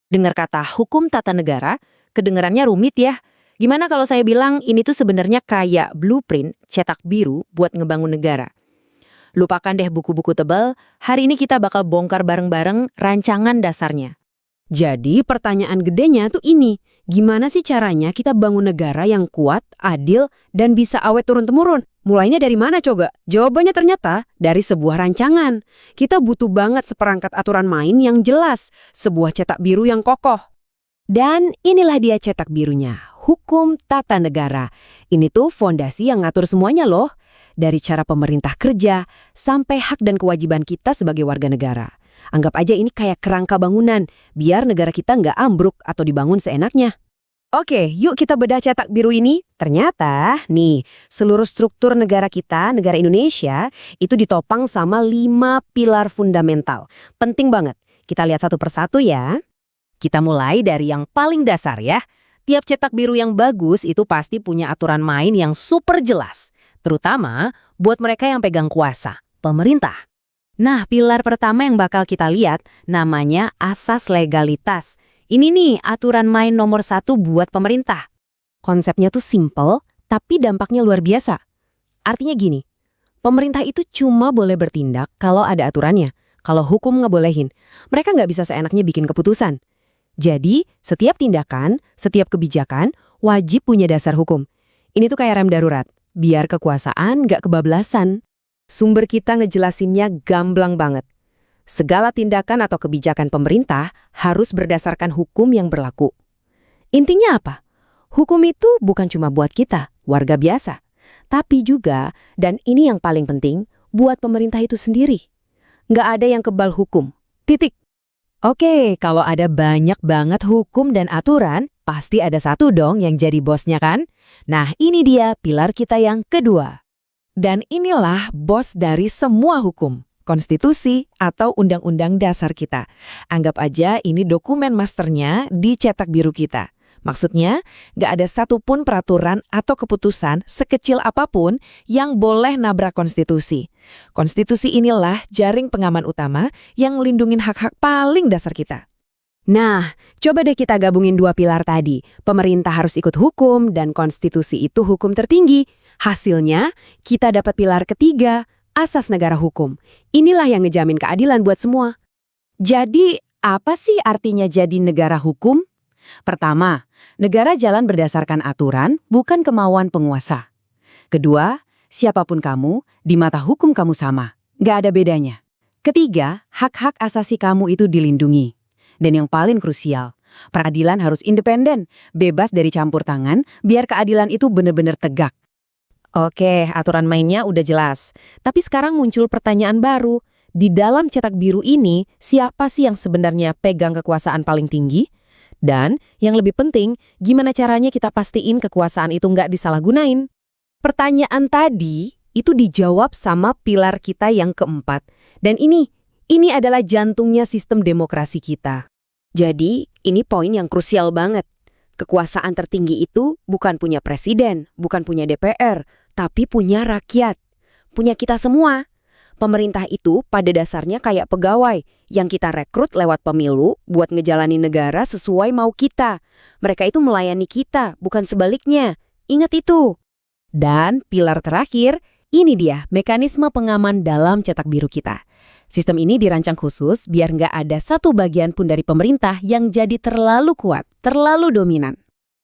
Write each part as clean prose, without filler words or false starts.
Dengar kata hukum tata negara, kedengarannya rumit ya. Gimana kalau saya bilang ini tuh sebenarnya kayak blueprint cetak biru buat ngebangun negara? Lupakan deh buku-buku tebal, hari ini kita bakal bongkar bareng-bareng rancangan dasarnya. Jadi pertanyaan gedenya tuh ini, gimana sih caranya kita bangun negara yang kuat, adil, dan bisa awet turun-temurun? Mulainya dari mana coba? Jawabannya ternyata dari sebuah rancangan. Kita butuh banget seperangkat aturan main yang jelas, sebuah cetak biru yang kokoh. Dan inilah dia cetak birunya, hukum tata negara. Ini tuh fondasi yang ngatur semuanya loh, dari cara pemerintah kerja sampai hak dan kewajiban kita sebagai warga negara. Anggap aja ini kayak kerangka bangunan, biar negara kita nggak ambruk atau dibangun seenaknya. Oke, yuk kita bedah cetak biru ini. Ternyata, nih, seluruh struktur negara kita, negara Indonesia, itu ditopang sama 5 pilar fundamental. Penting banget. Kita lihat satu persatu ya. Kita mulai dari yang paling dasar ya. Tiap cetak biru yang bagus itu pasti punya aturan main yang super jelas. Terutama buat mereka yang pegang kuasa, pemerintah. Nah, pilar pertama yang bakal kita lihat namanya asas legalitas. Ini nih aturan main nomor 1 buat pemerintah. Konsepnya tuh simple, tapi dampaknya luar biasa. Artinya gini, pemerintah itu cuma boleh bertindak kalau ada aturannya. Kalau hukum ngebolehin, mereka nggak bisa seenaknya bikin keputusan. Jadi, setiap tindakan, setiap kebijakan wajib punya dasar hukum. Ini tuh kayak rem darurat, biar kekuasaan nggak kebablasan. Sumber kita ngejelasinnya gamblang banget. Segala tindakan atau kebijakan pemerintah harus berdasarkan hukum yang berlaku. Intinya apa? Hukum itu bukan cuma buat kita, warga biasa. Tapi juga, dan ini yang paling penting, buat pemerintah itu sendiri. Nggak ada yang kebal hukum. Titik. Oke, kalau ada banyak banget hukum dan aturan, pasti ada satu dong yang jadi bosnya kan? Nah, ini dia pilar kita yang kedua. Dan inilah bos dari semua hukum, konstitusi atau undang-undang dasar kita. Anggap aja ini dokumen masternya dicetak biru kita. Maksudnya, nggak ada satupun peraturan atau keputusan sekecil apapun yang boleh nabrak konstitusi. Konstitusi inilah jaring pengaman utama yang ngelindungin hak-hak paling dasar kita. Nah, coba deh kita gabungin dua pilar tadi. Pemerintah harus ikut hukum dan konstitusi itu hukum tertinggi. Hasilnya, kita dapat pilar ketiga, asas negara hukum. Inilah yang ngejamin keadilan buat semua. Jadi, apa sih artinya jadi negara hukum? Pertama, negara jalan berdasarkan aturan, bukan kemauan penguasa. Kedua, siapapun kamu, di mata hukum kamu sama. Nggak ada bedanya. Ketiga, hak-hak asasi kamu itu dilindungi. Dan yang paling krusial, peradilan harus independen, bebas dari campur tangan, biar keadilan itu benar-benar tegak. Oke, aturan mainnya udah jelas. Tapi sekarang muncul pertanyaan baru. Di dalam cetak biru ini, siapa sih yang sebenarnya pegang kekuasaan paling tinggi? Dan yang lebih penting, gimana caranya kita pastiin kekuasaan itu nggak disalahgunain? Pertanyaan tadi itu dijawab sama pilar kita yang keempat. Dan ini adalah jantungnya sistem demokrasi kita. Jadi, ini poin yang krusial banget. Kekuasaan tertinggi itu bukan punya presiden, bukan punya DPR, tapi punya rakyat. Punya kita semua. Pemerintah itu pada dasarnya kayak pegawai yang kita rekrut lewat pemilu buat ngejalanin negara sesuai mau kita. Mereka itu melayani kita, bukan sebaliknya. Ingat itu. Dan pilar terakhir, ini dia mekanisme pengaman dalam cetak biru kita. Sistem ini dirancang khusus biar nggak ada satu bagian pun dari pemerintah yang jadi terlalu kuat, terlalu dominan.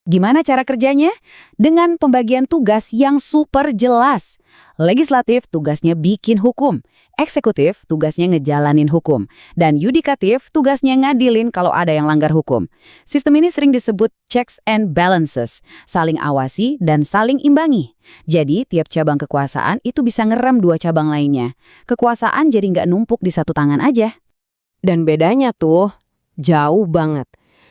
Gimana cara kerjanya? Dengan pembagian tugas yang super jelas. Legislatif tugasnya bikin hukum, eksekutif tugasnya ngejalanin hukum, dan yudikatif tugasnya ngadilin kalau ada yang langgar hukum. Sistem ini sering disebut checks and balances, saling awasi dan saling imbangi. Jadi tiap cabang kekuasaan itu bisa ngerem dua cabang lainnya. Kekuasaan jadi nggak numpuk di satu tangan aja. Dan bedanya tuh jauh banget.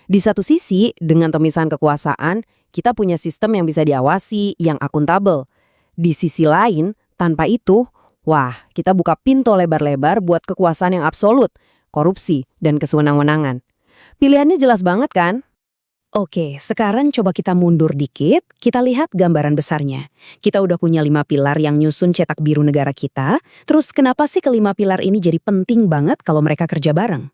Di satu sisi, dengan pemisahan kekuasaan, kita punya sistem yang bisa diawasi, yang akuntabel. Di sisi lain, tanpa itu, wah, kita buka pintu lebar-lebar buat kekuasaan yang absolut, korupsi, dan kesewenang-wenangan. Pilihannya jelas banget kan? Oke, sekarang coba kita mundur dikit, kita lihat gambaran besarnya. Kita udah punya 5 pilar yang nyusun cetak biru negara kita, terus kenapa sih kelima pilar ini jadi penting banget kalau mereka kerja bareng?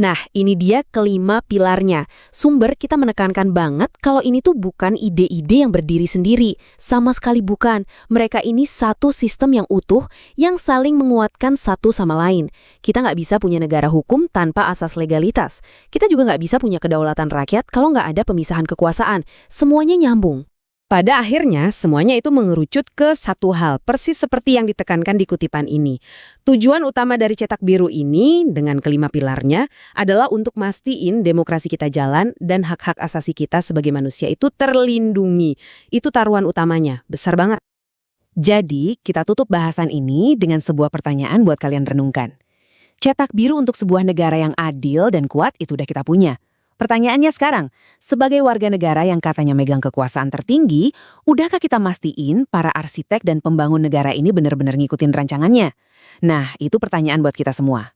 Nah, ini dia kelima pilarnya. Sumber kita menekankan banget kalau ini tuh bukan ide-ide yang berdiri sendiri. Sama sekali bukan. Mereka ini satu sistem yang utuh yang saling menguatkan satu sama lain. Kita nggak bisa punya negara hukum tanpa asas legalitas. Kita juga nggak bisa punya kedaulatan rakyat kalau nggak ada pemisahan kekuasaan. Semuanya nyambung. Pada akhirnya, semuanya itu mengerucut ke satu hal, persis seperti yang ditekankan di kutipan ini. Tujuan utama dari cetak biru ini, dengan kelima pilarnya, adalah untuk mastiin demokrasi kita jalan dan hak-hak asasi kita sebagai manusia itu terlindungi. Itu taruhan utamanya, besar banget. Jadi, kita tutup bahasan ini dengan sebuah pertanyaan buat kalian renungkan. Cetak biru untuk sebuah negara yang adil dan kuat itu udah kita punya. Pertanyaannya sekarang, sebagai warga negara yang katanya megang kekuasaan tertinggi, udahkah kita mastiin para arsitek dan pembangun negara ini benar-benar ngikutin rancangannya? Nah, itu pertanyaan buat kita semua.